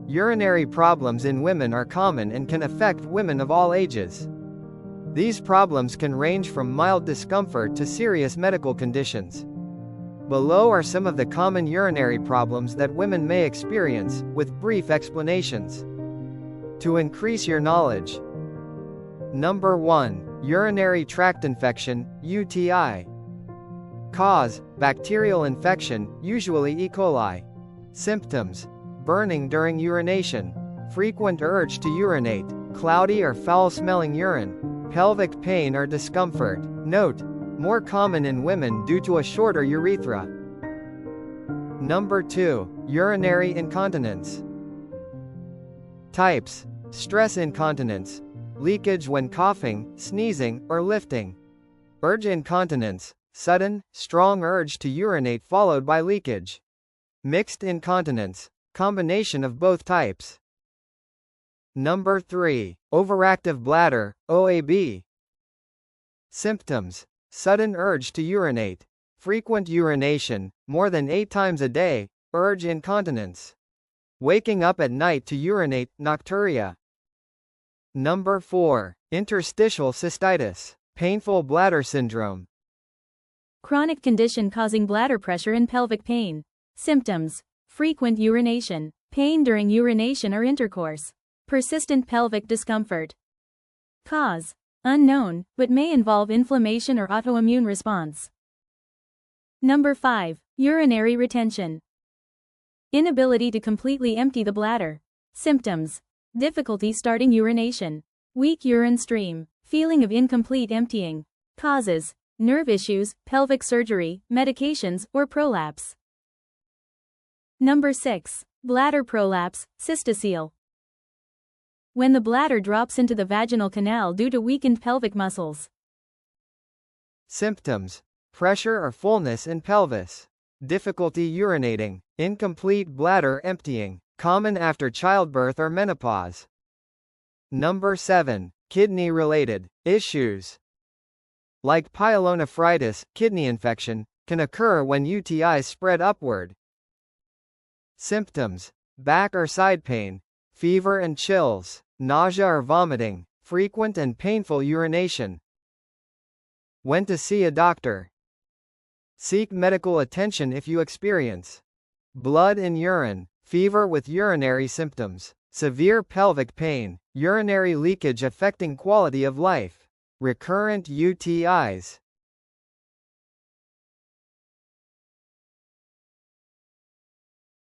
Urinary problems in women are common and can affect women of all ages. These problems can range from mild discomfort to serious medical conditions. Below are some of the common urinary problems that women may experience, with brief explanations. To increase your knowledge. Number 1. Urinary tract infection, UTI. Cause: bacterial infection, usually E. coli. Symptoms: burning during urination, frequent urge to urinate, cloudy or foul-smelling urine, pelvic pain or discomfort. Note: more common in women due to a shorter urethra. Number 2. Urinary incontinence. Types: stress incontinence, leakage when coughing, sneezing, or lifting. Urge incontinence, sudden, strong urge to urinate followed by leakage. Mixed incontinence, combination of both types. Number 3. Overactive bladder, OAB. Symptoms: sudden urge to urinate, frequent urination, more than 8 times a day, urge incontinence. Waking up at night to urinate, nocturia. Number 4. Interstitial cystitis, painful bladder syndrome. Chronic condition causing bladder pressure and pelvic pain. Symptoms: frequent urination, pain during urination or intercourse, persistent pelvic discomfort. Cause: unknown, but may involve inflammation or autoimmune response. Number 5. Urinary retention. Inability to completely empty the bladder. Symptoms: difficulty starting urination, weak urine stream, feeling of incomplete emptying. Causes: nerve issues, pelvic surgery, medications, or prolapse. Number 6. Bladder prolapse, cystocele. When the bladder drops into the vaginal canal due to weakened pelvic muscles. Symptoms: pressure or fullness in pelvis, difficulty urinating, incomplete bladder emptying, common after childbirth or menopause. Number 7. Kidney-related issues. Like pyelonephritis, kidney infection can occur when UTIs spread upward. Symptoms: back or side pain, fever and chills, nausea or vomiting, frequent and painful urination. When to see a doctor. Seek medical attention if you experience blood in urine, fever with urinary symptoms, severe pelvic pain, urinary leakage affecting quality of life, recurrent UTIs.